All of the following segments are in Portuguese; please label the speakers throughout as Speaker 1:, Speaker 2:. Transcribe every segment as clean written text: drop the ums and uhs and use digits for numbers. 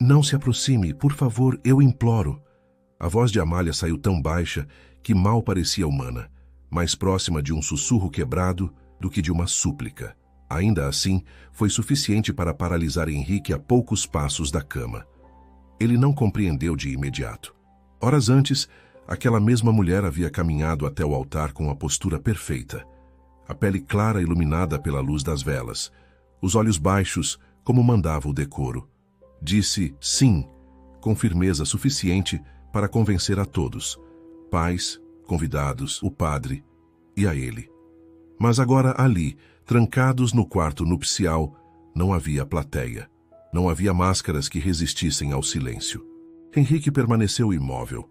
Speaker 1: Não se aproxime, por favor, eu imploro. A voz de Amália saiu tão baixa que mal parecia humana, mais próxima de um sussurro quebrado do que de uma súplica. Ainda assim, foi suficiente para paralisar Henrique a poucos passos da cama. Ele não compreendeu de imediato. Horas antes, aquela mesma mulher havia caminhado até o altar com a postura perfeita. A pele clara iluminada pela luz das velas, os olhos baixos, como mandava o decoro. Disse sim, com firmeza suficiente para convencer a todos, pais, convidados, o padre e a ele. Mas agora ali, trancados no quarto nupcial, não havia plateia. Não havia máscaras que resistissem ao silêncio. Henrique permaneceu imóvel.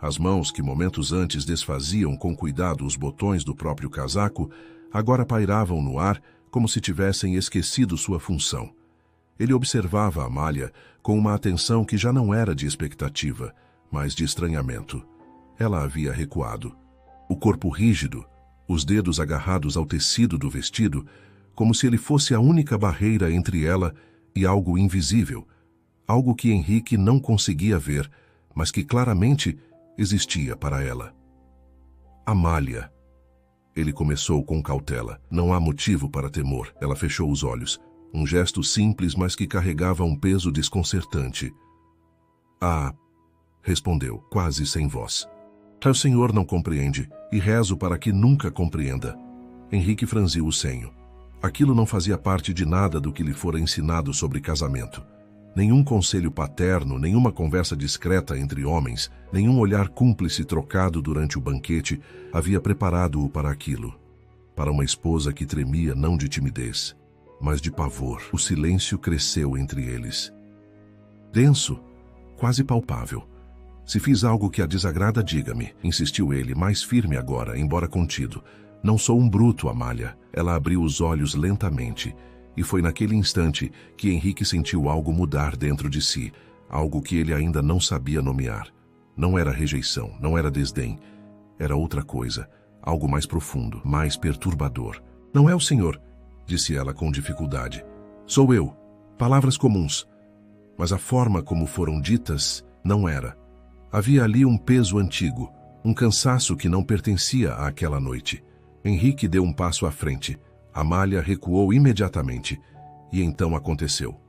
Speaker 1: As mãos que momentos antes desfaziam com cuidado os botões do próprio casaco, agora pairavam no ar como se tivessem esquecido sua função. Ele observava Amália com uma atenção que já não era de expectativa, mas de estranhamento. Ela havia recuado. O corpo rígido, os dedos agarrados ao tecido do vestido, como se ele fosse a única barreira entre ela e algo invisível, algo que Henrique não conseguia ver, mas que claramente existia para ela. Amália. Ele começou com cautela. Não há motivo para temor. Ela fechou os olhos. Um gesto simples, mas que carregava um peso desconcertante. Ah, respondeu, quase sem voz. O senhor não compreende, e rezo para que nunca compreenda. Henrique franziu o senho. Aquilo não fazia parte de nada do que lhe fora ensinado sobre casamento. Nenhum conselho paterno, nenhuma conversa discreta entre homens, nenhum olhar cúmplice trocado durante o banquete havia preparado-o para aquilo. Para uma esposa que tremia não de timidez, mas de pavor. O silêncio cresceu entre eles. Denso, quase palpável. Se fiz algo que a desagrada, diga-me, insistiu ele, mais firme agora, embora contido. Não sou um bruto, Amália. Ela abriu os olhos lentamente, e foi naquele instante que Henrique sentiu algo mudar dentro de si, algo que ele ainda não sabia nomear. Não era rejeição, não era desdém. Era outra coisa, algo mais profundo, mais perturbador. Não é o senhor, disse ela com dificuldade. Sou eu. Palavras comuns. Mas a forma como foram ditas não era. Havia ali um peso antigo, um cansaço que não pertencia àquela noite. Henrique deu um passo à frente. Amália recuou imediatamente. E então aconteceu.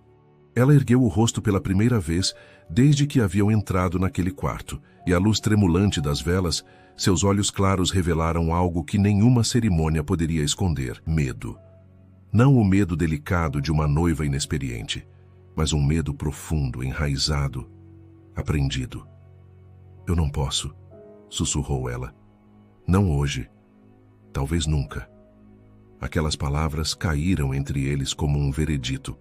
Speaker 1: Ela ergueu o rosto pela primeira vez desde que haviam entrado naquele quarto, e à luz tremulante das velas, seus olhos claros revelaram algo que nenhuma cerimônia poderia esconder: medo. Não o medo delicado de uma noiva inexperiente, mas um medo profundo, enraizado, aprendido. Eu não posso, sussurrou ela. Não hoje. Talvez nunca. Aquelas palavras caíram entre eles como um veredito.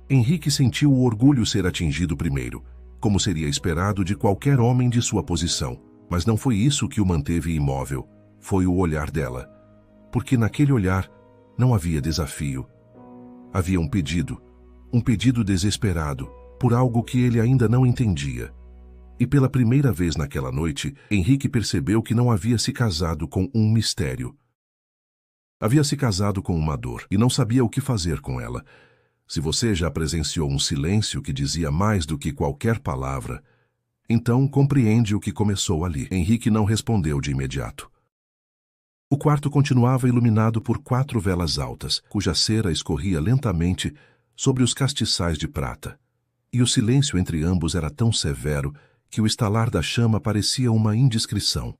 Speaker 1: Henrique sentiu o orgulho ser atingido primeiro, como seria esperado de qualquer homem de sua posição. Mas não foi isso que o manteve imóvel. Foi o olhar dela. Porque naquele olhar não havia desafio. Havia um pedido desesperado, por algo que ele ainda não entendia. E pela primeira vez naquela noite, Henrique percebeu que não havia se casado com um mistério. Havia se casado com uma dor, e não sabia o que fazer com ela. Se você já presenciou um silêncio que dizia mais do que qualquer palavra, então compreende o que começou ali. Henrique não respondeu de imediato. O quarto continuava iluminado por 4 velas altas, cuja cera escorria lentamente sobre os castiçais de prata. E o silêncio entre ambos era tão severo que o estalar da chama parecia uma indiscrição.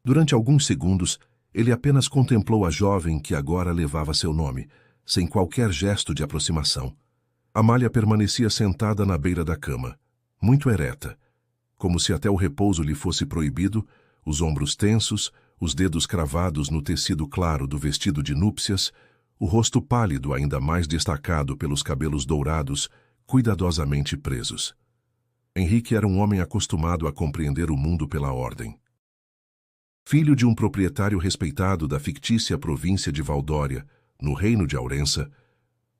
Speaker 1: Durante alguns segundos, ele apenas contemplou a jovem que agora levava seu nome, sem qualquer gesto de aproximação. Amália permanecia sentada na beira da cama, muito ereta, como se até o repouso lhe fosse proibido, os ombros tensos, os dedos cravados no tecido claro do vestido de núpcias, o rosto pálido ainda mais destacado pelos cabelos dourados, cuidadosamente presos. Henrique era um homem acostumado a compreender o mundo pela ordem. Filho de um proprietário respeitado da fictícia província de Valdória, no reino de Aurença,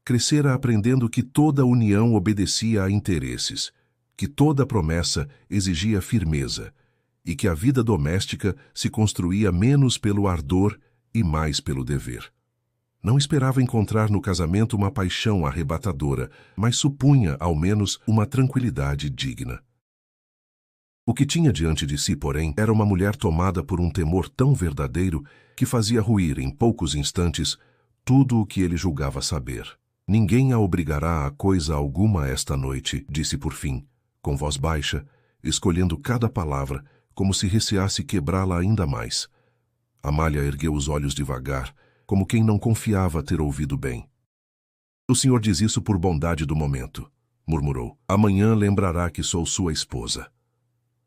Speaker 1: crescera aprendendo que toda união obedecia a interesses, que toda promessa exigia firmeza, e que a vida doméstica se construía menos pelo ardor e mais pelo dever. Não esperava encontrar no casamento uma paixão arrebatadora, mas supunha, ao menos, uma tranquilidade digna. O que tinha diante de si, porém, era uma mulher tomada por um temor tão verdadeiro que fazia ruir, em poucos instantes, tudo o que ele julgava saber. Ninguém a obrigará a coisa alguma esta noite, disse por fim, com voz baixa, escolhendo cada palavra, como se receasse quebrá-la ainda mais. Amália ergueu os olhos devagar, como quem não confiava ter ouvido bem. O senhor diz isso por bondade do momento, murmurou. Amanhã lembrará que sou sua esposa.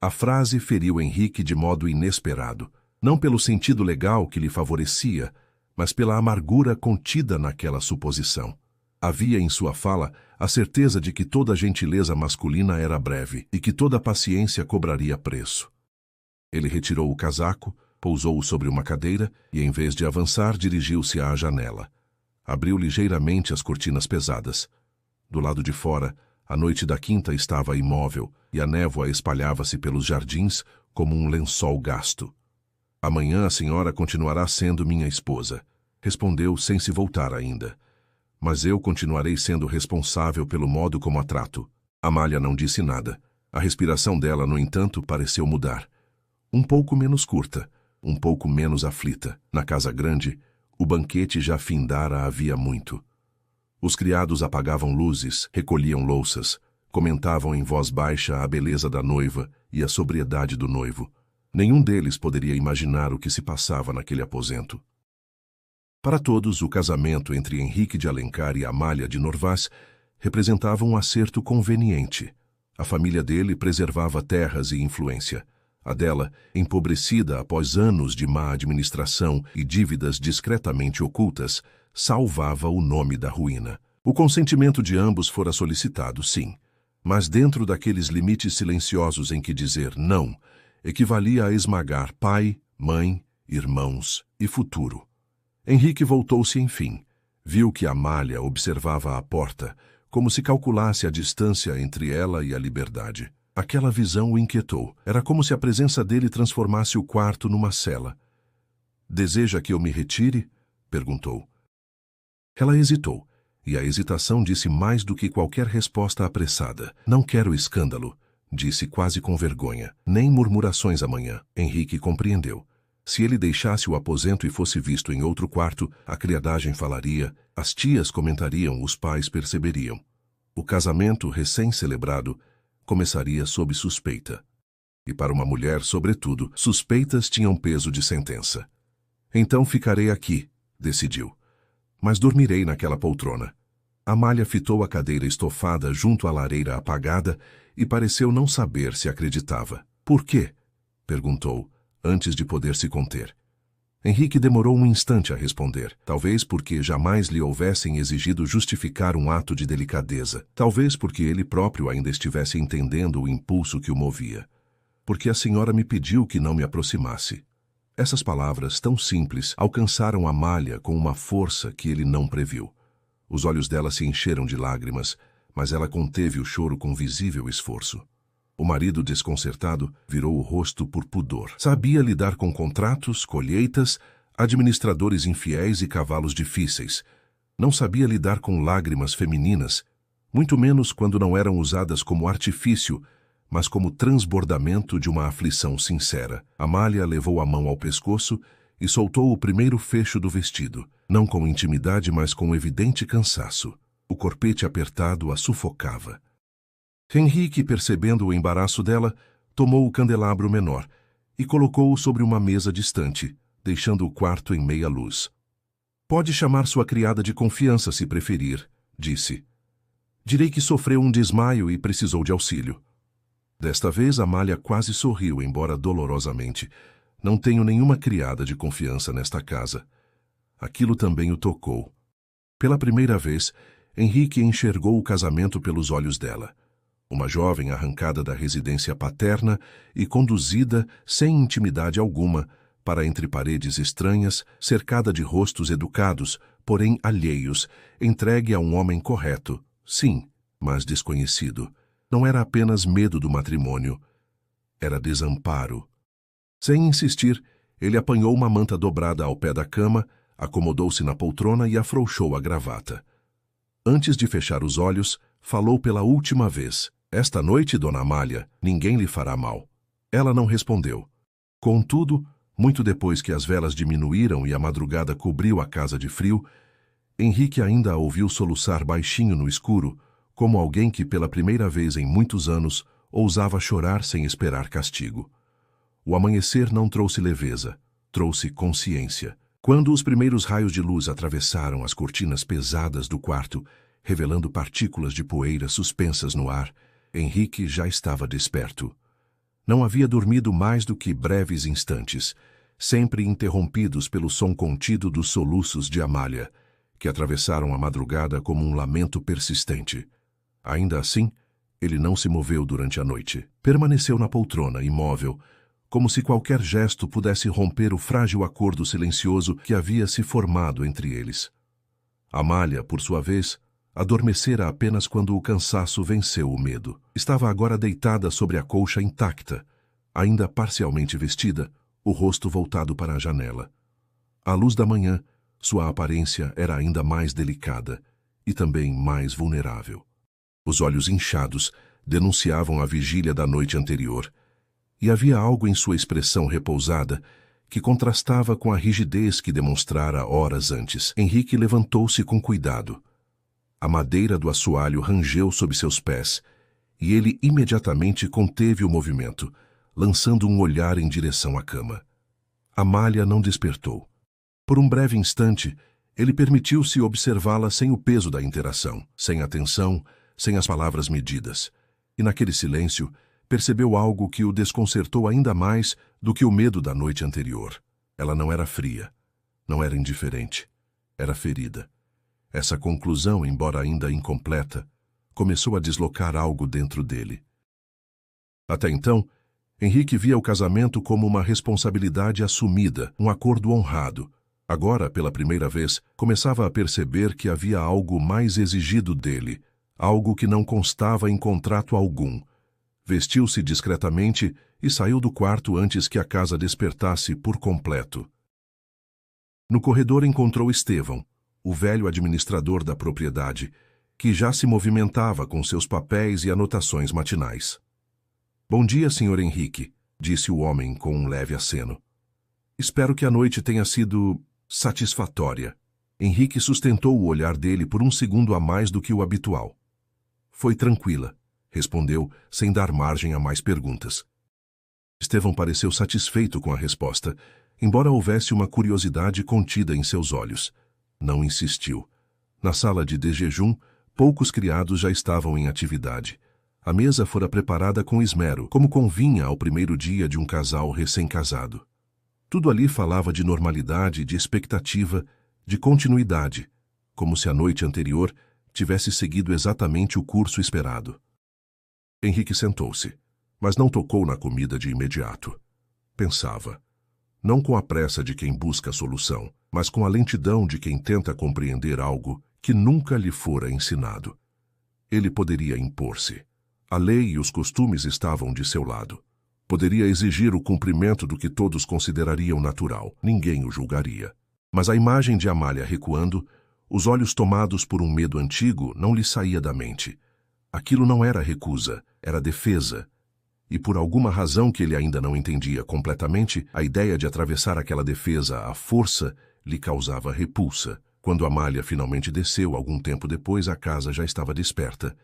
Speaker 1: A frase feriu Henrique de modo inesperado, não pelo sentido legal que lhe favorecia, mas pela amargura contida naquela suposição. Havia em sua fala a certeza de que toda gentileza masculina era breve e que toda paciência cobraria preço. Ele retirou o casaco, pousou-o sobre uma cadeira e, em vez de avançar, dirigiu-se à janela. Abriu ligeiramente as cortinas pesadas. Do lado de fora, a noite da quinta estava imóvel e a névoa espalhava-se pelos jardins como um lençol gasto. Amanhã a senhora continuará sendo minha esposa, respondeu sem se voltar ainda. Mas eu continuarei sendo responsável pelo modo como a trato. Amália não disse nada. A respiração dela, no entanto, pareceu mudar. Um pouco menos curta, um pouco menos aflita. Na casa grande, o banquete já findara havia muito. Os criados apagavam luzes, recolhiam louças, comentavam em voz baixa a beleza da noiva e a sobriedade do noivo. Nenhum deles poderia imaginar o que se passava naquele aposento. Para todos, o casamento entre Henrique de Alencar e Amália de Norvás representava um acerto conveniente. A família dele preservava terras e influência. A dela, empobrecida após anos de má administração e dívidas discretamente ocultas, salvava o nome da ruína. O consentimento de ambos fora solicitado, sim, mas dentro daqueles limites silenciosos em que dizer não equivalia a esmagar pai, mãe, irmãos e futuro. Henrique voltou-se enfim. Viu que Amália observava a porta, como se calculasse a distância entre ela e a liberdade. Aquela visão o inquietou. Era como se a presença dele transformasse o quarto numa cela. "Deseja que eu me retire?" perguntou. Ela hesitou, e a hesitação disse mais do que qualquer resposta apressada. "Não quero escândalo", disse quase com vergonha. "Nem murmurações amanhã." Henrique compreendeu. Se ele deixasse o aposento e fosse visto em outro quarto, a criadagem falaria, as tias comentariam, os pais perceberiam. O casamento, recém-celebrado, começaria sob suspeita. E para uma mulher, sobretudo, suspeitas tinham peso de sentença. "Então ficarei aqui", decidiu. "Mas dormirei naquela poltrona." Amália fitou a cadeira estofada junto à lareira apagada e pareceu não saber se acreditava. "Por quê?" perguntou, antes de poder se conter. Henrique demorou um instante a responder, talvez porque jamais lhe houvessem exigido justificar um ato de delicadeza, talvez porque ele próprio ainda estivesse entendendo o impulso que o movia. "Porque a senhora me pediu que não me aproximasse." Essas palavras, tão simples, alcançaram Amália com uma força que ele não previu. Os olhos dela se encheram de lágrimas, mas ela conteve o choro com visível esforço. O marido, desconcertado, virou o rosto por pudor. Sabia lidar com contratos, colheitas, administradores infiéis e cavalos difíceis. Não sabia lidar com lágrimas femininas, muito menos quando não eram usadas como artifício, mas como transbordamento de uma aflição sincera. Amália levou a mão ao pescoço e soltou o primeiro fecho do vestido, não com intimidade, mas com evidente cansaço. O corpete apertado a sufocava. Henrique, percebendo o embaraço dela, tomou o candelabro menor e colocou-o sobre uma mesa distante, deixando o quarto em meia luz. "Pode chamar sua criada de confiança se preferir", disse. "Direi que sofreu um desmaio e precisou de auxílio." Desta vez, Amália quase sorriu, embora dolorosamente. "Não tenho nenhuma criada de confiança nesta casa." Aquilo também o tocou. Pela primeira vez, Henrique enxergou o casamento pelos olhos dela. Uma jovem arrancada da residência paterna e conduzida, sem intimidade alguma, para entre paredes estranhas, cercada de rostos educados, porém alheios, entregue a um homem correto, sim, mas desconhecido. Não era apenas medo do matrimônio, era desamparo. Sem insistir, ele apanhou uma manta dobrada ao pé da cama, acomodou-se na poltrona e afrouxou a gravata. Antes de fechar os olhos, falou pela última vez. Esta noite, Dona Amália, ninguém lhe fará mal. Ela não respondeu. Contudo, muito depois que as velas diminuíram e a madrugada cobriu a casa de frio, Henrique ainda a ouviu soluçar baixinho no escuro, como alguém que pela primeira vez em muitos anos ousava chorar sem esperar castigo. O amanhecer não trouxe leveza, trouxe consciência. Quando os primeiros raios de luz atravessaram as cortinas pesadas do quarto, revelando partículas de poeira suspensas no ar, Henrique já estava desperto. Não havia dormido mais do que breves instantes, sempre interrompidos pelo som contido dos soluços de Amália, que atravessaram a madrugada como um lamento persistente. Ainda assim, ele não se moveu durante a noite. Permaneceu na poltrona, imóvel, como se qualquer gesto pudesse romper o frágil acordo silencioso que havia se formado entre eles. Amália, por sua vez, adormecera apenas quando o cansaço venceu o medo. Estava agora deitada sobre a colcha intacta, ainda parcialmente vestida, o rosto voltado para a janela. À luz da manhã, sua aparência era ainda mais delicada e também mais vulnerável. Os olhos inchados denunciavam a vigília da noite anterior, e havia algo em sua expressão repousada que contrastava com a rigidez que demonstrara horas antes. Henrique levantou-se com cuidado. A madeira do assoalho rangeu sob seus pés, e ele imediatamente conteve o movimento, lançando um olhar em direção à cama. Amália não despertou. Por um breve instante, ele permitiu-se observá-la sem o peso da interação, sem atenção, sem as palavras medidas. E naquele silêncio, percebeu algo que o desconcertou ainda mais do que o medo da noite anterior. Ela não era fria, não era indiferente, era ferida. Essa conclusão, embora ainda incompleta, começou a deslocar algo dentro dele. Até então, Henrique via o casamento como uma responsabilidade assumida, um acordo honrado. Agora, pela primeira vez, começava a perceber que havia algo mais exigido dele, algo que não constava em contrato algum. Vestiu-se discretamente e saiu do quarto antes que a casa despertasse por completo. No corredor encontrou Estevão, o velho administrador da propriedade, que já se movimentava com seus papéis e anotações matinais. Bom dia, Sr. Henrique, disse o homem com um leve aceno. Espero que a noite tenha sido satisfatória. Henrique sustentou o olhar dele por um segundo a mais do que o habitual. Foi tranquila, respondeu, sem dar margem a mais perguntas. Estevão pareceu satisfeito com a resposta, embora houvesse uma curiosidade contida em seus olhos. Não insistiu. Na sala de desjejum, poucos criados já estavam em atividade. A mesa fora preparada com esmero, como convinha ao primeiro dia de um casal recém-casado. Tudo ali falava de normalidade, de expectativa, de continuidade, como se a noite anterior tivesse seguido exatamente o curso esperado. Henrique sentou-se, mas não tocou na comida de imediato. Pensava, não com a pressa de quem busca a solução, mas com a lentidão de quem tenta compreender algo que nunca lhe fora ensinado. Ele poderia impor-se. A lei e os costumes estavam de seu lado. Poderia exigir o cumprimento do que todos considerariam natural. Ninguém o julgaria. Mas a imagem de Amália recuando, os olhos tomados por um medo antigo, não lhe saía da mente. Aquilo não era recusa, era defesa. E por alguma razão que ele ainda não entendia completamente, a ideia de atravessar aquela defesa à força lhe causava repulsa. Quando Amália finalmente desceu, algum tempo depois, a casa já estava desperta.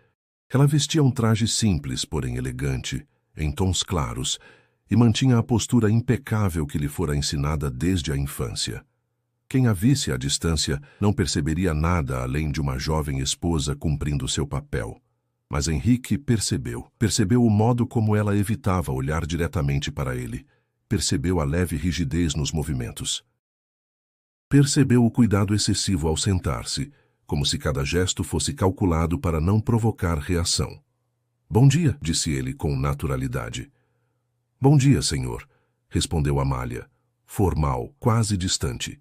Speaker 1: Ela vestia um traje simples, porém elegante, em tons claros, e mantinha a postura impecável que lhe fora ensinada desde a infância. Quem a visse à distância não perceberia nada além de uma jovem esposa cumprindo seu papel. Mas Henrique percebeu. Percebeu o modo como ela evitava olhar diretamente para ele. Percebeu a leve rigidez nos movimentos. Percebeu o cuidado excessivo ao sentar-se, como se cada gesto fosse calculado para não provocar reação. Bom dia, disse ele com naturalidade. Bom dia, senhor, respondeu Amália, formal, quase distante.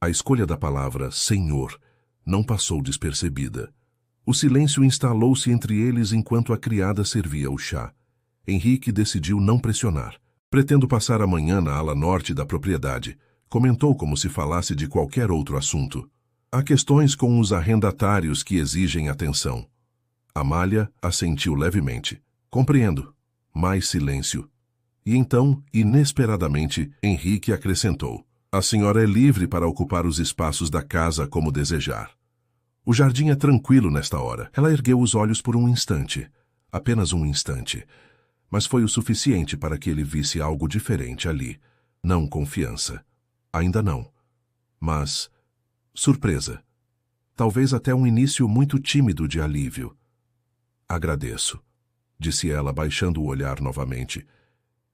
Speaker 1: A escolha da palavra senhor não passou despercebida. O silêncio instalou-se entre eles enquanto a criada servia o chá. Henrique decidiu não pressionar. Pretendo passar a manhã na ala norte da propriedade, Comentou como se falasse de qualquer outro assunto. Há questões com os arrendatários que exigem atenção. Amália assentiu levemente. Compreendo. Mais silêncio. E então, inesperadamente, Henrique acrescentou. A senhora é livre para ocupar os espaços da casa como desejar. O jardim é tranquilo nesta hora. Ela ergueu os olhos por um instante. Apenas um instante. Mas foi o suficiente para que ele visse algo diferente ali. Não confiança. Ainda não. Mas surpresa. Talvez até um início muito tímido de alívio. Agradeço, disse ela, baixando o olhar novamente.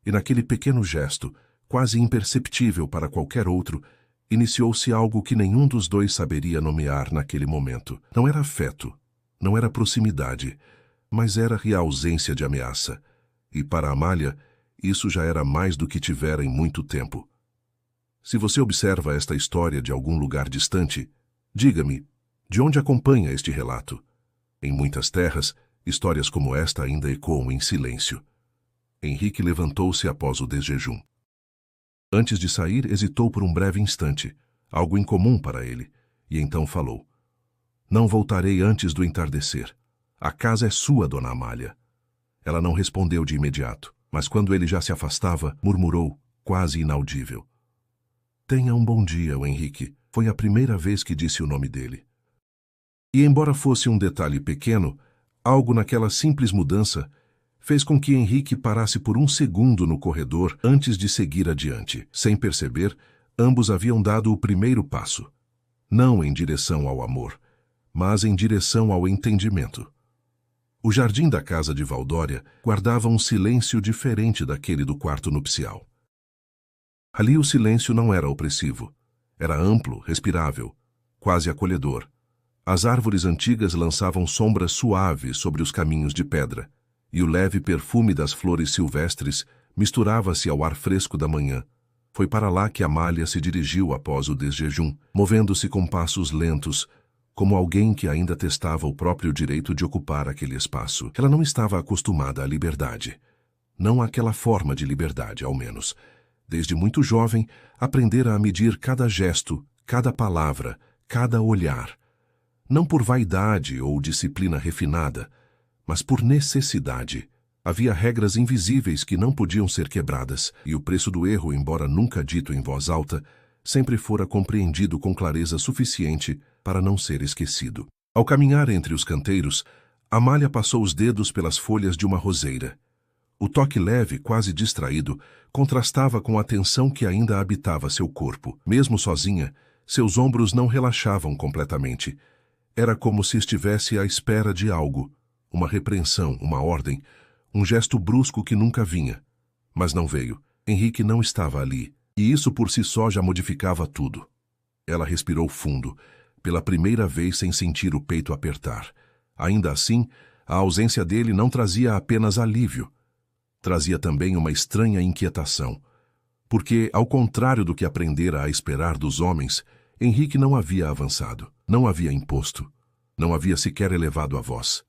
Speaker 1: E naquele pequeno gesto, quase imperceptível para qualquer outro, iniciou-se algo que nenhum dos dois saberia nomear naquele momento. Não era afeto, não era proximidade, mas era a ausência de ameaça. E para Amália, isso já era mais do que tivera em muito tempo. Se você observa esta história de algum lugar distante, diga-me, de onde acompanha este relato? Em muitas terras, histórias como esta ainda ecoam em silêncio. Henrique levantou-se após o desjejum. Antes de sair, hesitou por um breve instante, algo incomum para ele, e então falou. Não voltarei antes do entardecer. A casa é sua, dona Amália. Ela não respondeu de imediato, mas quando ele já se afastava, murmurou, quase inaudível. Tenha um bom dia, Henrique. Foi a primeira vez que disse o nome dele. E embora fosse um detalhe pequeno, algo naquela simples mudança fez com que Henrique parasse por um segundo no corredor antes de seguir adiante. Sem perceber, ambos haviam dado o primeiro passo. Não em direção ao amor, mas em direção ao entendimento. O jardim da casa de Valdória guardava um silêncio diferente daquele do quarto nupcial. Ali o silêncio não era opressivo. Era amplo, respirável, quase acolhedor. As árvores antigas lançavam sombras suaves sobre os caminhos de pedra, e o leve perfume das flores silvestres misturava-se ao ar fresco da manhã. Foi para lá que Amália se dirigiu após o desjejum, movendo-se com passos lentos, como alguém que ainda testava o próprio direito de ocupar aquele espaço. Ela não estava acostumada à liberdade. Não àquela forma de liberdade, ao menos. Desde muito jovem, aprendera a medir cada gesto, cada palavra, cada olhar. Não por vaidade ou disciplina refinada, mas por necessidade. Havia regras invisíveis que não podiam ser quebradas, e o preço do erro, embora nunca dito em voz alta, sempre fora compreendido com clareza suficiente para não ser esquecido. Ao caminhar entre os canteiros, Amália passou os dedos pelas folhas de uma roseira. O toque leve, quase distraído, contrastava com a tensão que ainda habitava seu corpo. Mesmo sozinha, seus ombros não relaxavam completamente. Era como se estivesse à espera de algo, uma repreensão, uma ordem, um gesto brusco que nunca vinha. Mas não veio. Henrique não estava ali, e isso por si só já modificava tudo. Ela respirou fundo, pela primeira vez sem sentir o peito apertar. Ainda assim, a ausência dele não trazia apenas alívio. Trazia também uma estranha inquietação, porque, ao contrário do que aprendera a esperar dos homens, Henrique não havia avançado, não havia imposto, não havia sequer elevado a voz.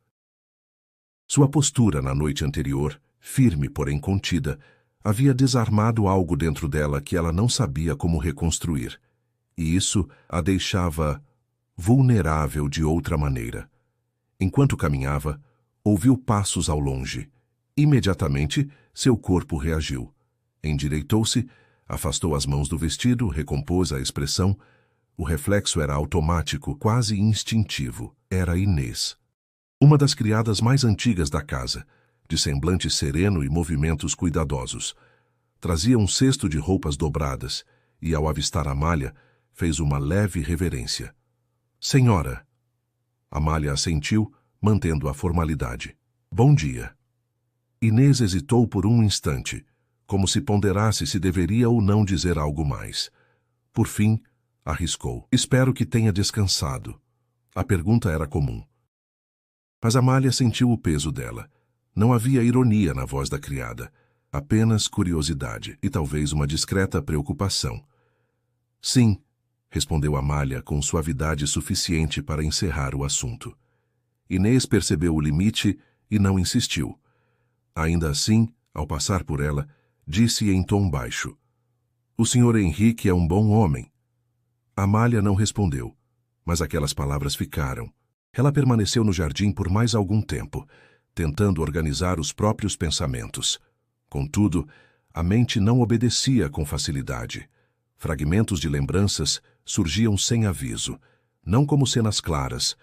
Speaker 1: Sua postura na noite anterior, firme porém contida, havia desarmado algo dentro dela que ela não sabia como reconstruir, e isso a deixava vulnerável de outra maneira. Enquanto caminhava, ouviu passos ao longe. Imediatamente, seu corpo reagiu. Endireitou-se, afastou as mãos do vestido, recompôs a expressão. O reflexo era automático, quase instintivo. Era Inês. Uma das criadas mais antigas da casa, de semblante sereno e movimentos cuidadosos. Trazia um cesto de roupas dobradas e, ao avistar Amália, fez uma leve reverência. Senhora. Amália assentiu, mantendo a formalidade. Bom dia. Inês hesitou por um instante, como se ponderasse se deveria ou não dizer algo mais. Por fim, arriscou. Espero que tenha descansado. A pergunta era comum. Mas Amália sentiu o peso dela. Não havia ironia na voz da criada, apenas curiosidade e talvez uma discreta preocupação. Sim, respondeu Amália com suavidade suficiente para encerrar o assunto. Inês percebeu o limite e não insistiu. Ainda assim, ao passar por ela, disse em tom baixo. O Sr. Henrique é um bom homem. Amália não respondeu, mas aquelas palavras ficaram. Ela permaneceu no jardim por mais algum tempo, tentando organizar os próprios pensamentos. Contudo, a mente não obedecia com facilidade. Fragmentos de lembranças surgiam sem aviso, não como cenas claras,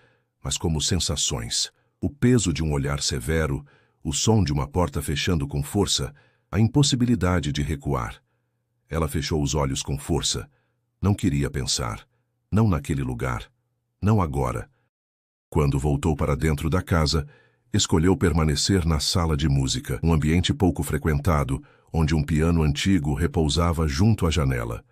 Speaker 1: mas como sensações. O peso de um olhar severo, o som de uma porta fechando com força, a impossibilidade de recuar. Ela fechou os olhos com força. Não queria pensar. Não naquele lugar. Não agora. Quando voltou para dentro da casa, escolheu permanecer na sala de música, um ambiente pouco frequentado, onde um piano antigo repousava junto à janela.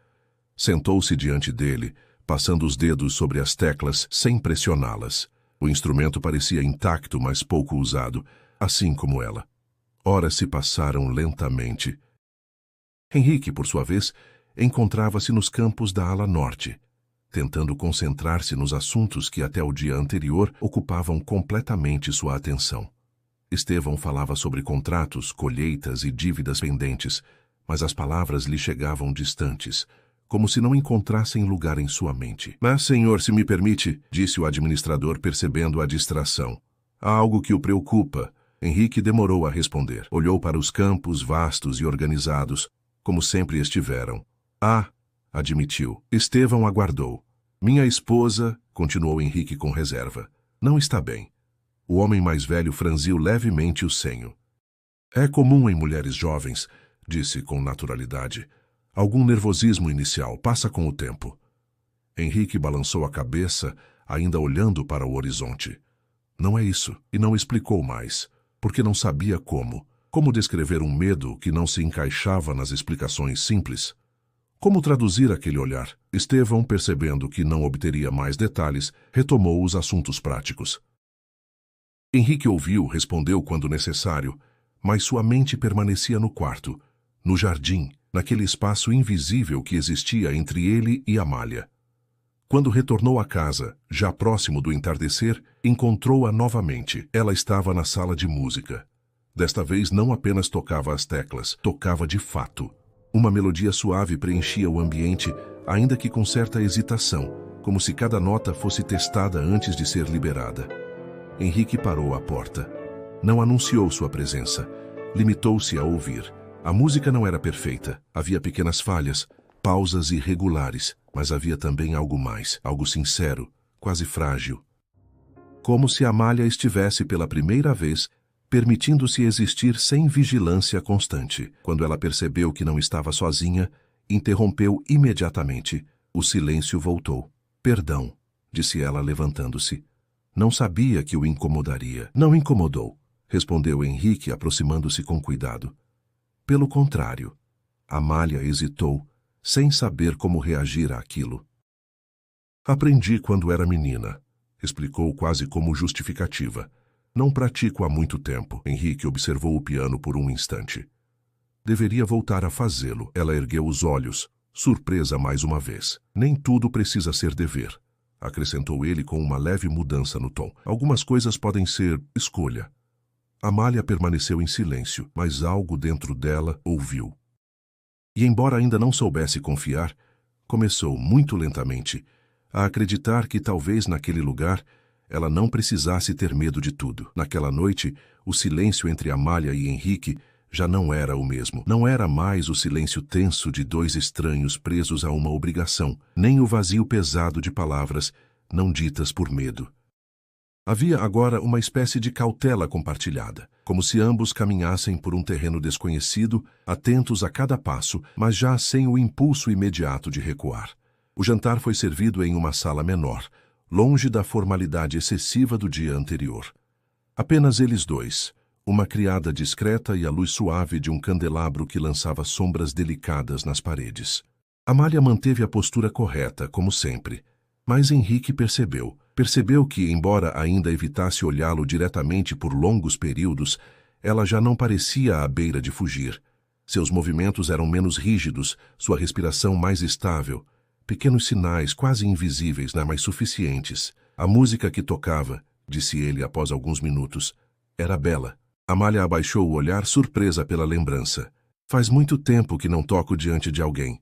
Speaker 1: Sentou-se diante dele, passando os dedos sobre as teclas sem pressioná-las. O instrumento parecia intacto, mas pouco usado, assim como ela. Horas se passaram lentamente. Henrique, por sua vez, encontrava-se nos campos da ala norte, tentando concentrar-se nos assuntos que até o dia anterior ocupavam completamente sua atenção. Estevão falava sobre contratos, colheitas e dívidas pendentes, mas as palavras lhe chegavam distantes, como se não encontrassem lugar em sua mente. Mas, senhor, se me permite, disse o administrador, percebendo a distração. Há algo que o preocupa. Henrique demorou a responder. Olhou para os campos vastos e organizados, como sempre estiveram. Admitiu. Estevão aguardou. Minha esposa, continuou Henrique com reserva, não está bem. O homem mais velho franziu levemente o senho. É comum em mulheres jovens, disse com naturalidade. Algum nervosismo inicial passa com o tempo. Henrique balançou a cabeça, ainda olhando para o horizonte. Não é isso, e não explicou mais, porque não sabia como. Como descrever um medo que não se encaixava nas explicações simples? Como traduzir aquele olhar? Estevão, percebendo que não obteria mais detalhes, retomou os assuntos práticos. Henrique ouviu, respondeu quando necessário, mas sua mente permanecia no quarto, no jardim, naquele espaço invisível que existia entre ele e Amália. Quando retornou à casa, já próximo do entardecer, encontrou-a novamente. Ela estava na sala de música. Desta vez não apenas tocava as teclas, tocava de fato. Uma melodia suave preenchia o ambiente, ainda que com certa hesitação, como se cada nota fosse testada antes de ser liberada. Henrique parou à porta. Não anunciou sua presença. Limitou-se a ouvir. A música não era perfeita. Havia pequenas falhas, pausas irregulares, mas havia também algo mais, algo sincero, quase frágil. Como se Amália estivesse pela primeira vez permitindo-se existir sem vigilância constante. Quando ela percebeu que não estava sozinha, interrompeu imediatamente. O silêncio voltou. Perdão, disse ela levantando-se. Não sabia que o incomodaria. Não incomodou, respondeu Henrique, aproximando-se com cuidado. Pelo contrário, Amália hesitou, sem saber como reagir àquilo. Aprendi quando era menina, explicou quase como justificativa. Não pratico há muito tempo. Henrique observou o piano por um instante. Deveria voltar a fazê-lo. Ela ergueu os olhos, surpresa mais uma vez. Nem tudo precisa ser dever, acrescentou ele com uma leve mudança no tom. Algumas coisas podem ser escolha. Amália permaneceu em silêncio, mas algo dentro dela ouviu. E embora ainda não soubesse confiar, começou, muito lentamente, a acreditar que talvez naquele lugar ela não precisasse ter medo de tudo. Naquela noite, o silêncio entre Amália e Henrique já não era o mesmo. Não era mais o silêncio tenso de dois estranhos presos a uma obrigação, nem o vazio pesado de palavras não ditas por medo. Havia agora uma espécie de cautela compartilhada, como se ambos caminhassem por um terreno desconhecido, atentos a cada passo, mas já sem o impulso imediato de recuar. O jantar foi servido em uma sala menor, longe da formalidade excessiva do dia anterior. Apenas eles dois, uma criada discreta e a luz suave de um candelabro que lançava sombras delicadas nas paredes. Amália manteve a postura correta, como sempre, mas Henrique percebeu que, embora ainda evitasse olhá-lo diretamente por longos períodos, ela já não parecia à beira de fugir. Seus movimentos eram menos rígidos, sua respiração mais estável. Pequenos sinais, quase invisíveis, mas suficientes. A música que tocava, disse ele após alguns minutos, era bela. Amália abaixou o olhar, surpresa pela lembrança. Faz muito tempo que não toco diante de alguém.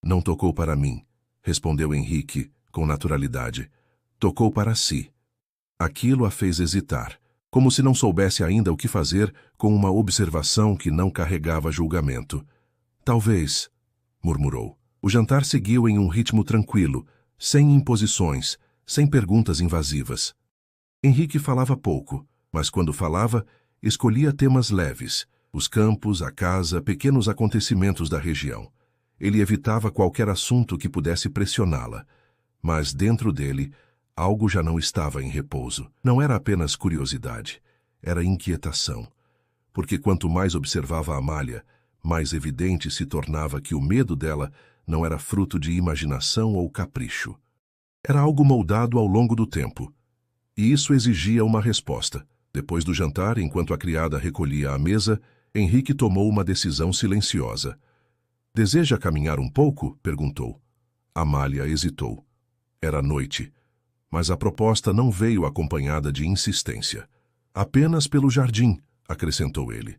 Speaker 1: Não tocou para mim, respondeu Henrique com naturalidade. Tocou para si. Aquilo a fez hesitar, como se não soubesse ainda o que fazer com uma observação que não carregava julgamento. Talvez, murmurou. O jantar seguiu em um ritmo tranquilo, sem imposições, sem perguntas invasivas. Henrique falava pouco, mas quando falava, escolhia temas leves, os campos, a casa, pequenos acontecimentos da região. Ele evitava qualquer assunto que pudesse pressioná-la, mas dentro dele, algo já não estava em repouso. Não era apenas curiosidade, era inquietação. Porque quanto mais observava Amália, mais evidente se tornava que o medo dela não era fruto de imaginação ou capricho. Era algo moldado ao longo do tempo. E isso exigia uma resposta. Depois do jantar, enquanto a criada recolhia a mesa, Henrique tomou uma decisão silenciosa. "Deseja caminhar um pouco?" perguntou. Amália hesitou. Era noite, mas a proposta não veio acompanhada de insistência. "Apenas pelo jardim", acrescentou ele.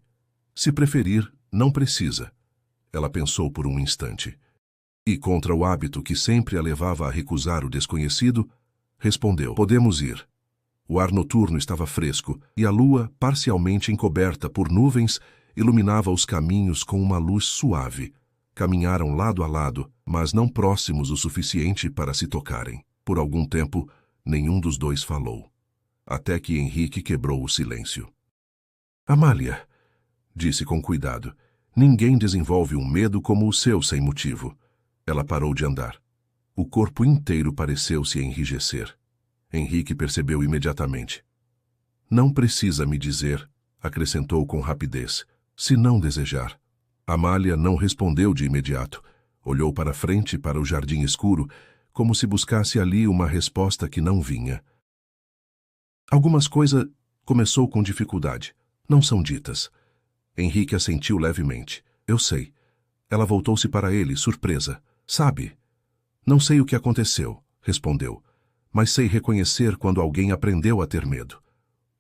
Speaker 1: "Se preferir, não precisa." Ela pensou por um instante. E, contra o hábito que sempre a levava a recusar o desconhecido, respondeu: "Podemos ir." O ar noturno estava fresco e a lua, parcialmente encoberta por nuvens, iluminava os caminhos com uma luz suave. Caminharam lado a lado, mas não próximos o suficiente para se tocarem. Por algum tempo, nenhum dos dois falou. Até que Henrique quebrou o silêncio. "Amália", disse com cuidado, "ninguém desenvolve um medo como o seu sem motivo." Ela parou de andar. O corpo inteiro pareceu se enrijecer. Henrique percebeu imediatamente. "Não precisa me dizer", acrescentou com rapidez, "se não desejar." Amália não respondeu de imediato. Olhou para frente, para o jardim escuro, como se buscasse ali uma resposta que não vinha. "Algumas coisas..." começou com dificuldade. "Não são ditas." Henrique assentiu levemente. "Eu sei." Ela voltou-se para ele, surpresa. "Sabe? Não sei o que aconteceu", respondeu, "mas sei reconhecer quando alguém aprendeu a ter medo."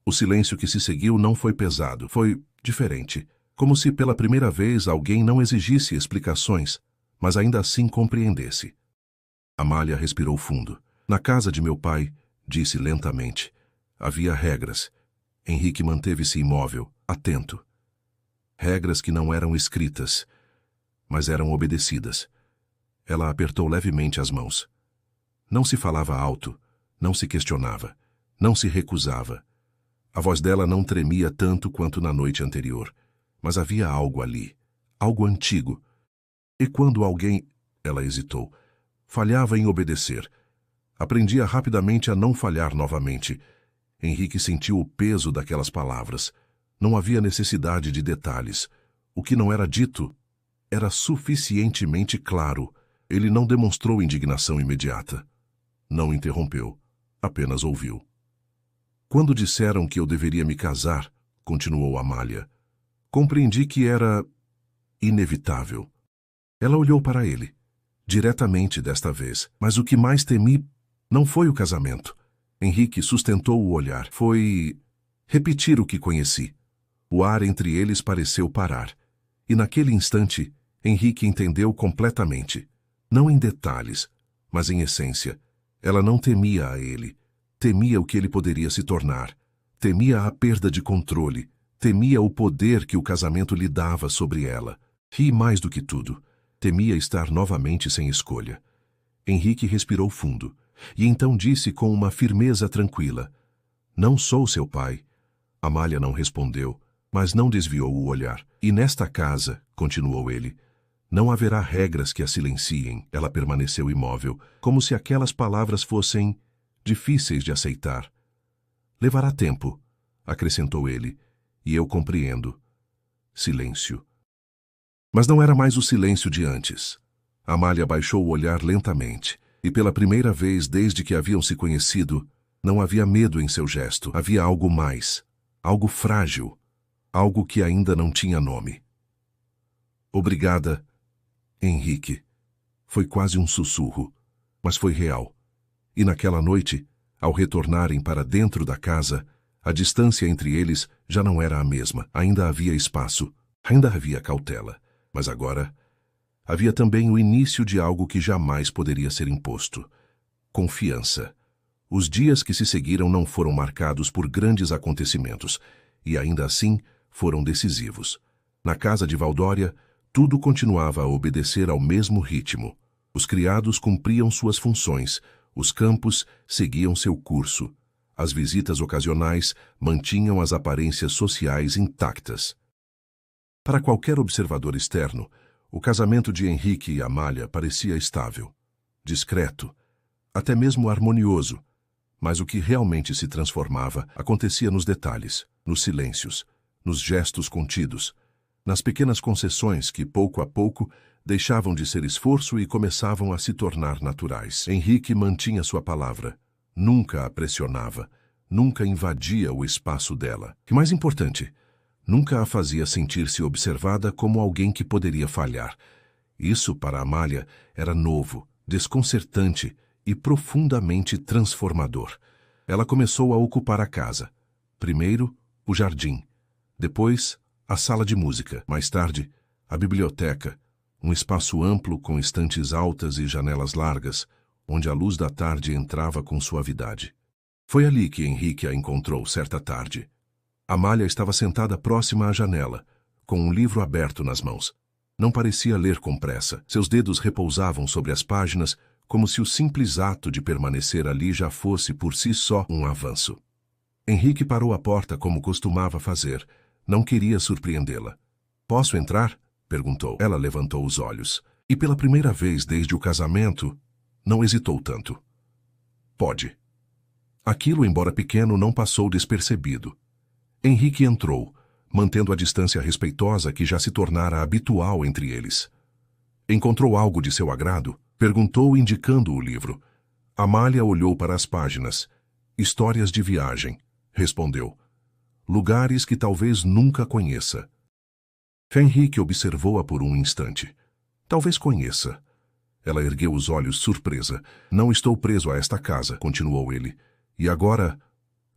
Speaker 1: O silêncio que se seguiu não foi pesado, foi diferente, como se pela primeira vez alguém não exigisse explicações, mas ainda assim compreendesse. Amália respirou fundo. "Na casa de meu pai", disse lentamente, "havia regras." Henrique manteve-se imóvel, atento. Regras que não eram escritas, mas eram obedecidas. Ela apertou levemente as mãos. Não se falava alto, não se questionava, não se recusava. A voz dela não tremia tanto quanto na noite anterior, mas havia algo ali, algo antigo. E quando alguém, ela hesitou, falhava em obedecer, aprendia rapidamente a não falhar novamente. Henrique sentiu o peso daquelas palavras. Não havia necessidade de detalhes. O que não era dito era suficientemente claro. Ele não demonstrou indignação imediata. Não interrompeu, apenas ouviu. "Quando disseram que eu deveria me casar", continuou Amália, "compreendi que era inevitável." Ela olhou para ele, diretamente desta vez, mas o que mais temi não foi o casamento. Henrique sustentou o olhar. Foi repetir o que conheci. O ar entre eles pareceu parar. E naquele instante, Henrique entendeu completamente. Não em detalhes, mas em essência. Ela não temia a ele. Temia o que ele poderia se tornar. Temia a perda de controle. Temia o poder que o casamento lhe dava sobre ela. E mais do que tudo, temia estar novamente sem escolha. Henrique respirou fundo, e então disse com uma firmeza tranquila: "Não sou seu pai." Amália não respondeu, mas não desviou o olhar. "E nesta casa", continuou ele, "não haverá regras que a silenciem." Ela permaneceu imóvel, como se aquelas palavras fossem difíceis de aceitar. "Levará tempo", acrescentou ele, "e eu compreendo." Silêncio. Mas não era mais o silêncio de antes. Amália baixou o olhar lentamente, e pela primeira vez desde que haviam se conhecido, não havia medo em seu gesto. Havia algo mais, algo frágil, algo que ainda não tinha nome. "Obrigada, Henrique." Foi quase um sussurro, mas foi real. E naquela noite, ao retornarem para dentro da casa, a distância entre eles já não era a mesma. Ainda havia espaço, ainda havia cautela, mas agora havia também o início de algo que jamais poderia ser imposto: confiança. Os dias que se seguiram não foram marcados por grandes acontecimentos, e ainda assim foram decisivos. Na casa de Valdória, tudo continuava a obedecer ao mesmo ritmo. Os criados cumpriam suas funções, os campos seguiam seu curso. As visitas ocasionais mantinham as aparências sociais intactas. Para qualquer observador externo, o casamento de Henrique e Amália parecia estável, discreto, até mesmo harmonioso, mas o que realmente se transformava acontecia nos detalhes, nos silêncios, nos gestos contidos, nas pequenas concessões que, pouco a pouco, deixavam de ser esforço e começavam a se tornar naturais. Henrique mantinha sua palavra, nunca a pressionava, nunca invadia o espaço dela. E mais importante, nunca a fazia sentir-se observada como alguém que poderia falhar. Isso, para Amália, era novo, desconcertante e profundamente transformador. Ela começou a ocupar a casa. Primeiro, o jardim. Depois, a sala de música. Mais tarde, a biblioteca, um espaço amplo com estantes altas e janelas largas, onde a luz da tarde entrava com suavidade. Foi ali que Henrique a encontrou certa tarde. Amália estava sentada próxima à janela, com um livro aberto nas mãos. Não parecia ler com pressa. Seus dedos repousavam sobre as páginas, como se o simples ato de permanecer ali já fosse por si só um avanço. Henrique parou à porta como costumava fazer. Não queria surpreendê-la. "Posso entrar?" perguntou. Ela levantou os olhos. E pela primeira vez desde o casamento, não hesitou tanto. "Pode." Aquilo, embora pequeno, não passou despercebido. Henrique entrou, mantendo a distância respeitosa que já se tornara habitual entre eles. "Encontrou algo de seu agrado?" perguntou, indicando o livro. Amália olhou para as páginas. "Histórias de viagem", respondeu. "Lugares que talvez nunca conheça." Henrique observou-a por um instante. "Talvez conheça." Ela ergueu os olhos, surpresa. "Não estou preso a esta casa", continuou ele. "E agora,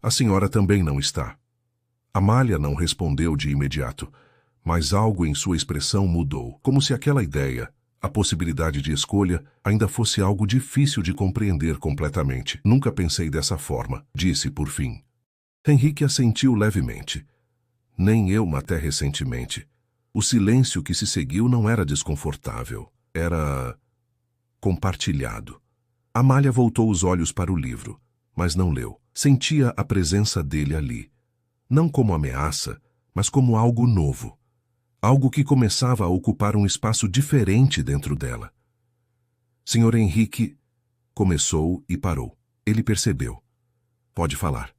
Speaker 1: a senhora também não está." Amália não respondeu de imediato, mas algo em sua expressão mudou, como se aquela ideia, a possibilidade de escolha, ainda fosse algo difícil de compreender completamente. "Nunca pensei dessa forma", disse por fim. Henrique assentiu levemente. "Nem eu até recentemente." O silêncio que se seguiu não era desconfortável, era compartilhado. Amália voltou os olhos para o livro, mas não leu. Sentia a presença dele ali, não como ameaça, mas como algo novo. Algo que começava a ocupar um espaço diferente dentro dela. "Senhor Henrique", começou e parou. Ele percebeu. "Pode falar."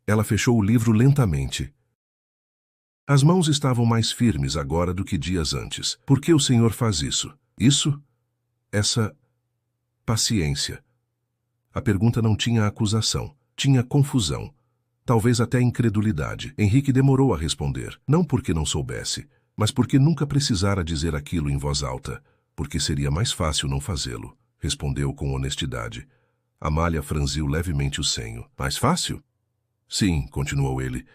Speaker 1: Ela fechou o livro lentamente. As mãos estavam mais firmes agora do que dias antes. "Por que o senhor faz isso?" "Isso? Essa paciência." A pergunta não tinha acusação, tinha confusão. Talvez até incredulidade. Henrique demorou a responder, não porque não soubesse, mas porque nunca precisara dizer aquilo em voz alta, porque seria mais fácil não fazê-lo, respondeu com honestidade. Amália franziu levemente o senho. "Mais fácil?" "Sim", continuou ele.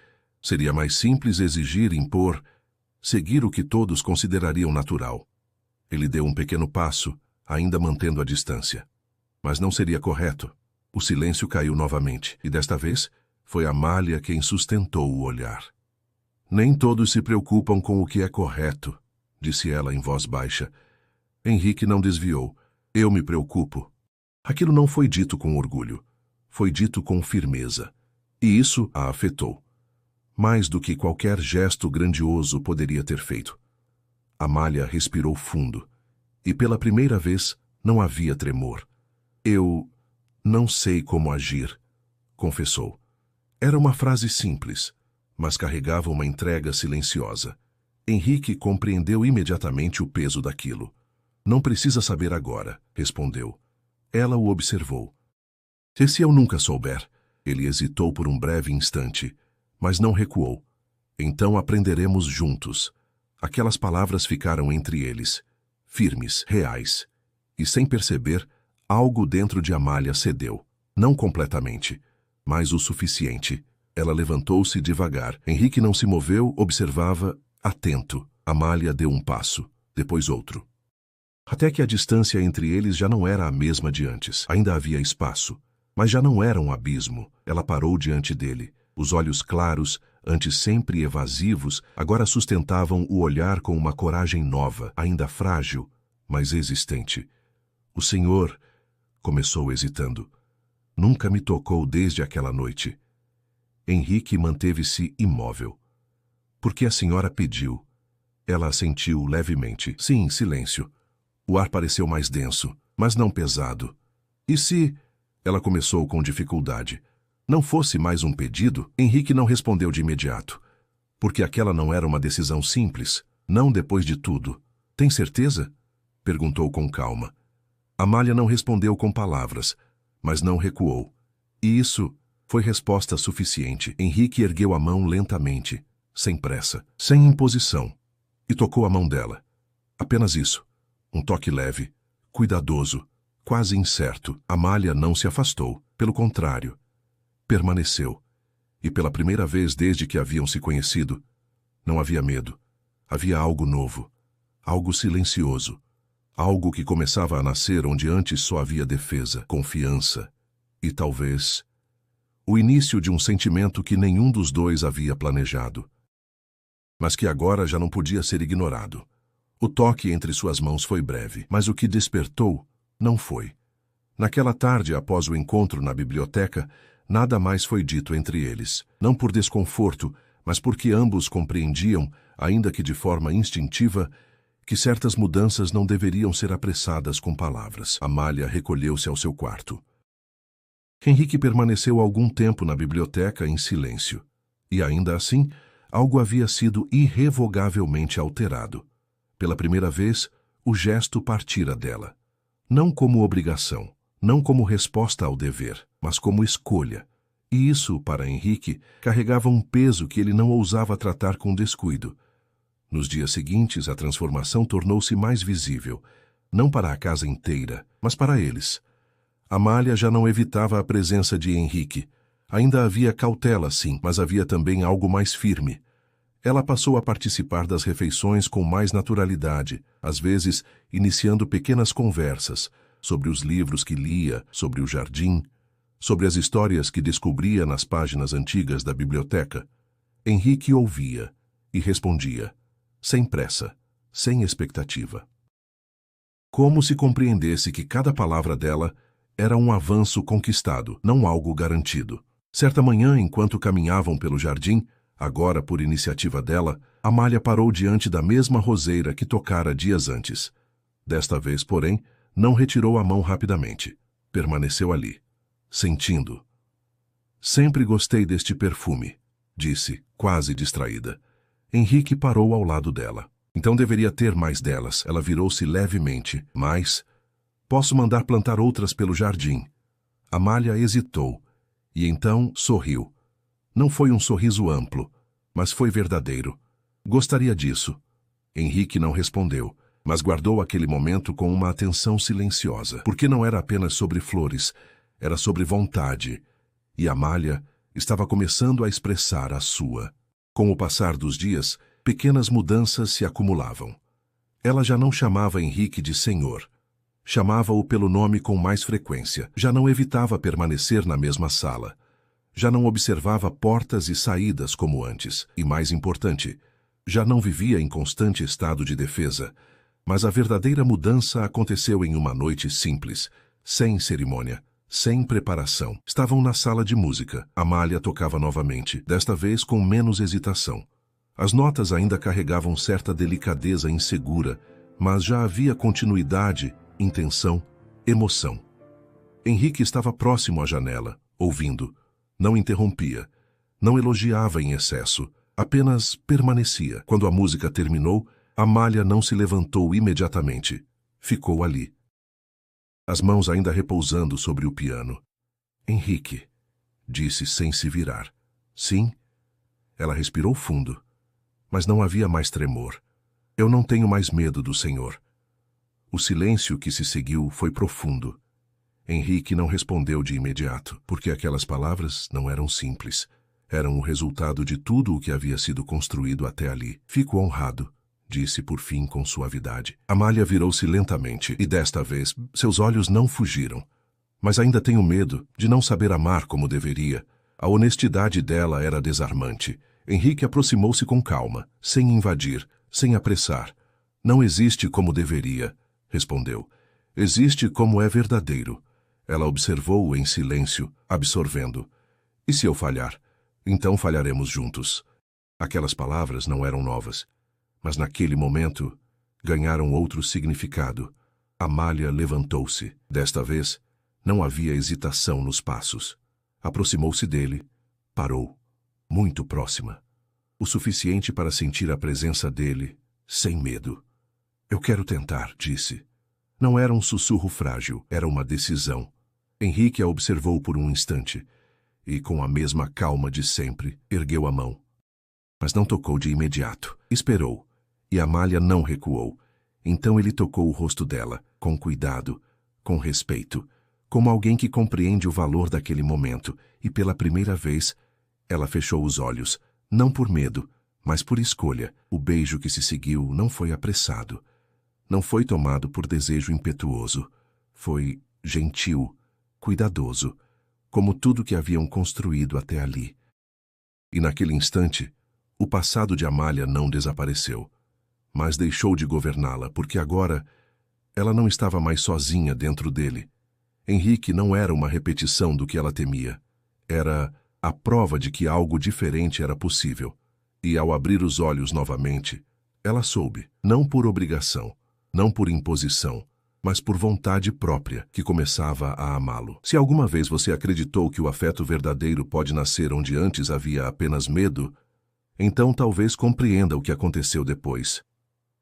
Speaker 1: "Seria mais simples exigir, impor, seguir o que todos considerariam natural." Ele deu um pequeno passo, ainda mantendo a distância. Mas não seria correto. O silêncio caiu novamente, e desta vez foi Amália quem sustentou o olhar. "Nem todos se preocupam com o que é correto", disse ela em voz baixa. Henrique não desviou. "Eu me preocupo." Aquilo não foi dito com orgulho. Foi dito com firmeza. E isso a afetou. Mais do que qualquer gesto grandioso poderia ter feito. Amália respirou fundo. E pela primeira vez não havia tremor. "Eu não sei como agir", confessou. Era uma frase simples, mas carregava uma entrega silenciosa. Henrique compreendeu imediatamente o peso daquilo. "Não precisa saber agora", respondeu. Ela o observou. "E se eu nunca souber?" Ele hesitou por um breve instante, mas não recuou. "Então aprenderemos juntos." Aquelas palavras ficaram entre eles, firmes, reais. E sem perceber, algo dentro de Amália cedeu. Não completamente, mas o suficiente. Ela levantou-se devagar. Henrique não se moveu, observava, atento. Amália deu um passo, depois outro. Até que a distância entre eles já não era a mesma de antes. Ainda havia espaço, mas já não era um abismo. Ela parou diante dele. Os olhos claros, antes sempre evasivos, agora sustentavam o olhar com uma coragem nova, ainda frágil, mas existente. O Senhor, começou hesitando, nunca me tocou desde aquela noite. Henrique manteve-se imóvel. Porque a senhora pediu. Ela assentiu levemente. Sim, em silêncio. O ar pareceu mais denso, mas não pesado. E se... Ela começou com dificuldade. Não fosse mais um pedido? Henrique não respondeu de imediato. Porque aquela não era uma decisão simples. Não depois de tudo. Tem certeza? Perguntou com calma. Amália não respondeu com palavras, mas não recuou. E isso foi resposta suficiente. Henrique ergueu a mão lentamente, sem pressa, sem imposição, e tocou a mão dela. Apenas isso. Um toque leve, cuidadoso, quase incerto. Amália não se afastou, pelo contrário. Permaneceu. E pela primeira vez desde que haviam se conhecido, não havia medo. Havia algo novo, algo silencioso, algo que começava a nascer onde antes só havia defesa, confiança e, talvez, o início de um sentimento que nenhum dos dois havia planejado, mas que agora já não podia ser ignorado. O toque entre suas mãos foi breve, mas o que despertou não foi. Naquela tarde, após o encontro na biblioteca, nada mais foi dito entre eles, não por desconforto, mas porque ambos compreendiam, ainda que de forma instintiva, que certas mudanças não deveriam ser apressadas com palavras. Amália recolheu-se ao seu quarto. Henrique permaneceu algum tempo na biblioteca em silêncio, e ainda assim, algo havia sido irrevogavelmente alterado. Pela primeira vez, o gesto partira dela. Não como obrigação, não como resposta ao dever, mas como escolha. E isso, para Henrique, carregava um peso que ele não ousava tratar com descuido. Nos dias seguintes, a transformação tornou-se mais visível, não para a casa inteira, mas para eles. Amália já não evitava a presença de Henrique. Ainda havia cautela, sim, mas havia também algo mais firme. Ela passou a participar das refeições com mais naturalidade, às vezes iniciando pequenas conversas sobre os livros que lia, sobre o jardim, sobre as histórias que descobria nas páginas antigas da biblioteca. Henrique ouvia e respondia, sem pressa, sem expectativa. Como se compreendesse que cada palavra dela era um avanço conquistado, não algo garantido. Certa manhã, enquanto caminhavam pelo jardim, agora por iniciativa dela, Amália parou diante da mesma roseira que tocara dias antes. Desta vez, porém, não retirou a mão rapidamente. Permaneceu ali, sentindo. Sempre gostei deste perfume, disse, quase distraída. Henrique parou ao lado dela. Então deveria ter mais delas. Ela virou-se levemente. Mas... Posso mandar plantar outras pelo jardim. Amália hesitou, e então sorriu. Não foi um sorriso amplo, mas foi verdadeiro. Gostaria disso. Henrique não respondeu, mas guardou aquele momento com uma atenção silenciosa, porque não era apenas sobre flores, era sobre vontade, e Amália estava começando a expressar a sua. Com o passar dos dias, pequenas mudanças se acumulavam. Ela já não chamava Henrique de senhor. Chamava-o pelo nome com mais frequência. Já não evitava permanecer na mesma sala. Já não observava portas e saídas como antes. E mais importante, já não vivia em constante estado de defesa. Mas a verdadeira mudança aconteceu em uma noite simples, sem cerimônia, sem preparação. Estavam na sala de música. Amália tocava novamente, desta vez com menos hesitação. As notas ainda carregavam certa delicadeza insegura, mas já havia continuidade, intenção, emoção. Henrique estava próximo à janela, ouvindo. Não interrompia, não elogiava em excesso, apenas permanecia. Quando a música terminou, Amália não se levantou imediatamente. Ficou ali. As mãos ainda repousando sobre o piano. Henrique, disse sem se virar. Sim. Ela respirou fundo, mas não havia mais tremor. Eu não tenho mais medo do Senhor. O silêncio que se seguiu foi profundo. Henrique não respondeu de imediato, porque aquelas palavras não eram simples. Eram o resultado de tudo o que havia sido construído até ali. Fico honrado, disse por fim com suavidade. Amália virou-se lentamente e desta vez seus olhos não fugiram. Mas ainda tenho medo de não saber amar como deveria. A honestidade dela era desarmante. Henrique aproximou-se com calma, sem invadir, sem apressar. Não existe como deveria, respondeu. Existe como é verdadeiro. Ela observou-o em silêncio, absorvendo. E se eu falhar? Então falharemos juntos. Aquelas palavras não eram novas, mas naquele momento ganharam outro significado. Amália levantou-se. Desta vez, não havia hesitação nos passos. Aproximou-se dele, parou, muito próxima. O suficiente para sentir a presença dele, sem medo. Eu quero tentar, disse. Não era um sussurro frágil, era uma decisão. Henrique a observou por um instante e, com a mesma calma de sempre, ergueu a mão. Mas não tocou de imediato. Esperou, e Amália não recuou. Então ele tocou o rosto dela, com cuidado, com respeito, como alguém que compreende o valor daquele momento, e pela primeira vez, ela fechou os olhos, não por medo, mas por escolha. O beijo que se seguiu não foi apressado. Não foi tomado por desejo impetuoso. Foi gentil, cuidadoso, como tudo que haviam construído até ali. E naquele instante, o passado de Amália não desapareceu, mas deixou de governá-la, porque agora ela não estava mais sozinha dentro dele. Henrique não era uma repetição do que ela temia. Era a prova de que algo diferente era possível. E ao abrir os olhos novamente, ela soube, não por obrigação, não por imposição, mas por vontade própria, que começava a amá-lo. Se alguma vez você acreditou que o afeto verdadeiro pode nascer onde antes havia apenas medo, então talvez compreenda o que aconteceu depois.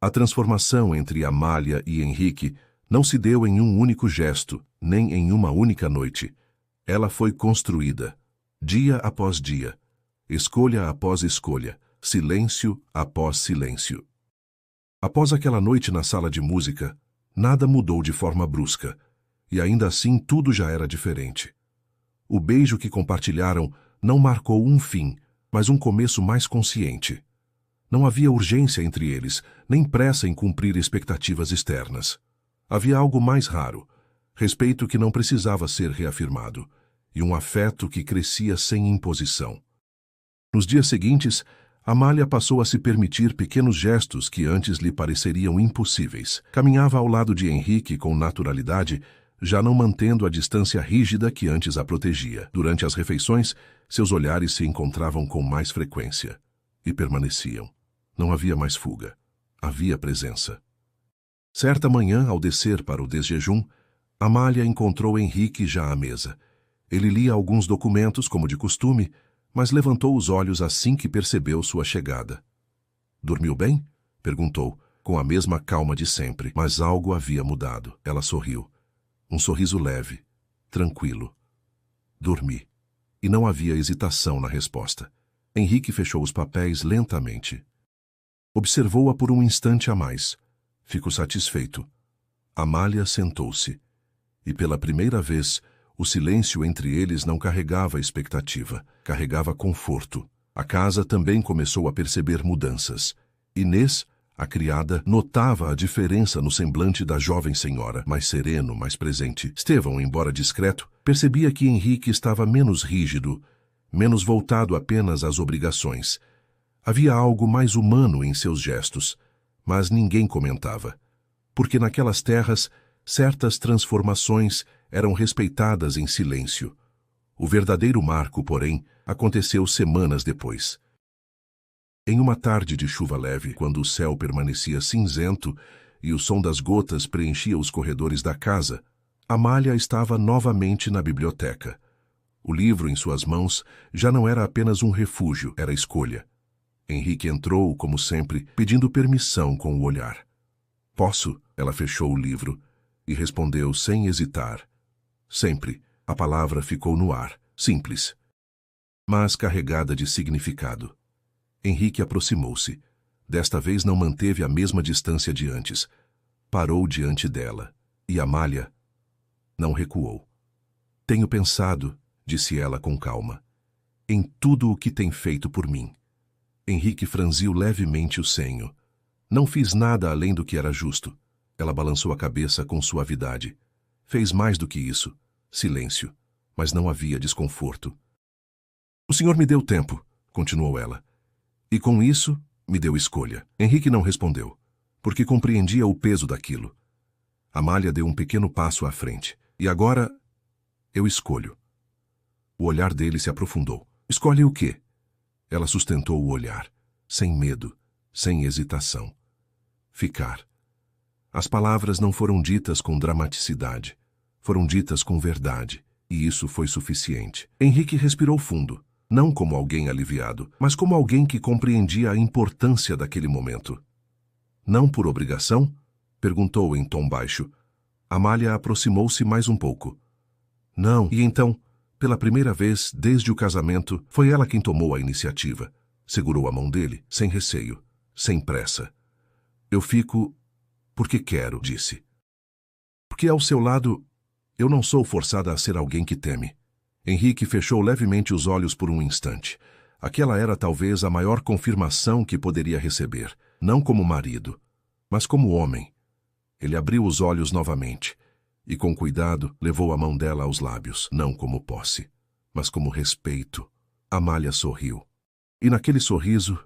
Speaker 1: A transformação entre Amália e Henrique não se deu em um único gesto, nem em uma única noite. Ela foi construída, dia após dia, escolha após escolha, silêncio após silêncio. Após aquela noite na sala de música, nada mudou de forma brusca, e ainda assim tudo já era diferente. O beijo que compartilharam não marcou um fim, mas um começo mais consciente. Não havia urgência entre eles, nem pressa em cumprir expectativas externas. Havia algo mais raro, respeito que não precisava ser reafirmado, e um afeto que crescia sem imposição. Nos dias seguintes, Amália passou a se permitir pequenos gestos que antes lhe pareceriam impossíveis. Caminhava ao lado de Henrique com naturalidade, já não mantendo a distância rígida que antes a protegia. Durante as refeições, seus olhares se encontravam com mais frequência. E permaneciam. Não havia mais fuga. Havia presença. Certa manhã, ao descer para o desjejum, Amália encontrou Henrique já à mesa. Ele lia alguns documentos, como de costume, mas levantou os olhos assim que percebeu sua chegada. "Dormiu bem?" perguntou, com a mesma calma de sempre, mas algo havia mudado. Ela sorriu. Um sorriso leve, tranquilo. "Dormi." E não havia hesitação na resposta. Henrique fechou os papéis lentamente. Observou-a por um instante a mais. Ficou satisfeito. Amália sentou-se. E pela primeira vez, o silêncio entre eles não carregava expectativa, carregava conforto. A casa também começou a perceber mudanças. Inês, a criada, notava a diferença no semblante da jovem senhora, mais sereno, mais presente. Estevão, embora discreto, percebia que Henrique estava menos rígido, menos voltado apenas às obrigações. Havia algo mais humano em seus gestos, mas ninguém comentava, porque naquelas terras certas transformações eram respeitadas em silêncio. O verdadeiro marco, porém, aconteceu semanas depois. Em uma tarde de chuva leve, quando o céu permanecia cinzento e o som das gotas preenchia os corredores da casa, Amália estava novamente na biblioteca. O livro em suas mãos já não era apenas um refúgio, era escolha. Henrique entrou, como sempre, pedindo permissão com o olhar. "Posso?" Ela fechou o livro e respondeu sem hesitar. Sempre, a palavra ficou no ar, simples, mas carregada de significado. Henrique aproximou-se. Desta vez não manteve a mesma distância de antes. Parou diante dela, e Amália não recuou. "Tenho pensado", disse ela com calma, "em tudo o que tem feito por mim." Henrique franziu levemente o senho. Não fiz nada além do que era justo. Ela balançou a cabeça com suavidade. Fez mais do que isso. Silêncio. Mas não havia desconforto. O senhor me deu tempo, continuou ela. E com isso, me deu escolha. Henrique não respondeu, porque compreendia o peso daquilo. Amália deu um pequeno passo à frente. E agora, eu escolho. O olhar dele se aprofundou. Escolhe o quê? Ela sustentou o olhar, sem medo, sem hesitação. Ficar. As palavras não foram ditas com dramaticidade. Foram ditas com verdade, e isso foi suficiente. Henrique respirou fundo, não como alguém aliviado, mas como alguém que compreendia a importância daquele momento. Não por obrigação? Perguntou em tom baixo. Amália aproximou-se mais um pouco. Não, e então, pela primeira vez desde o casamento, foi ela quem tomou a iniciativa. Segurou a mão dele, sem receio, sem pressa. Eu fico porque quero, disse. Porque ao seu lado, eu não sou forçada a ser alguém que teme. Henrique fechou levemente os olhos por um instante. Aquela era talvez a maior confirmação que poderia receber, não como marido, mas como homem. Ele abriu os olhos novamente e, com cuidado, levou a mão dela aos lábios, não como posse, mas como respeito. Amália sorriu. E naquele sorriso,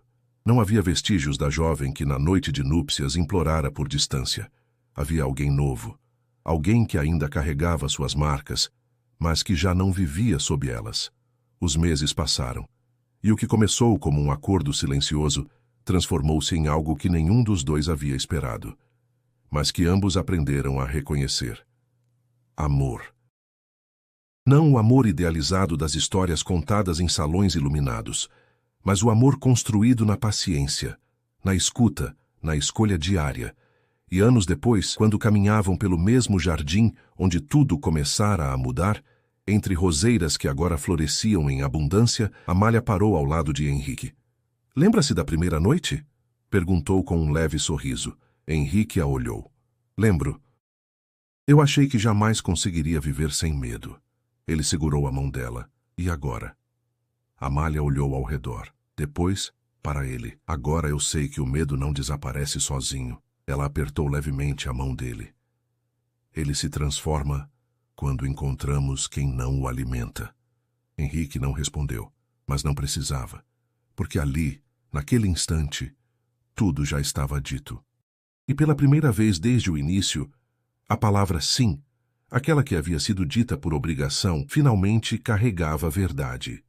Speaker 1: não havia vestígios da jovem que na noite de núpcias implorara por distância. Havia alguém novo, alguém que ainda carregava suas marcas, mas que já não vivia sob elas. Os meses passaram, e o que começou como um acordo silencioso transformou-se em algo que nenhum dos dois havia esperado, mas que ambos aprenderam a reconhecer. Amor. Não o amor idealizado das histórias contadas em salões iluminados, mas o amor construído na paciência, na escuta, na escolha diária. E anos depois, quando caminhavam pelo mesmo jardim onde tudo começara a mudar, entre roseiras que agora floresciam em abundância, Amália parou ao lado de Henrique. Lembra-se da primeira noite? Perguntou com um leve sorriso. Henrique a olhou. Lembro. Eu achei que jamais conseguiria viver sem medo. Ele segurou a mão dela. E agora? Amália olhou ao redor. Depois, para ele. Agora eu sei que o medo não desaparece sozinho. Ela apertou levemente a mão dele. Ele se transforma quando encontramos quem não o alimenta. Henrique não respondeu, mas não precisava, porque ali, naquele instante, tudo já estava dito. E pela primeira vez desde o início, a palavra sim, aquela que havia sido dita por obrigação, finalmente carregava a verdade.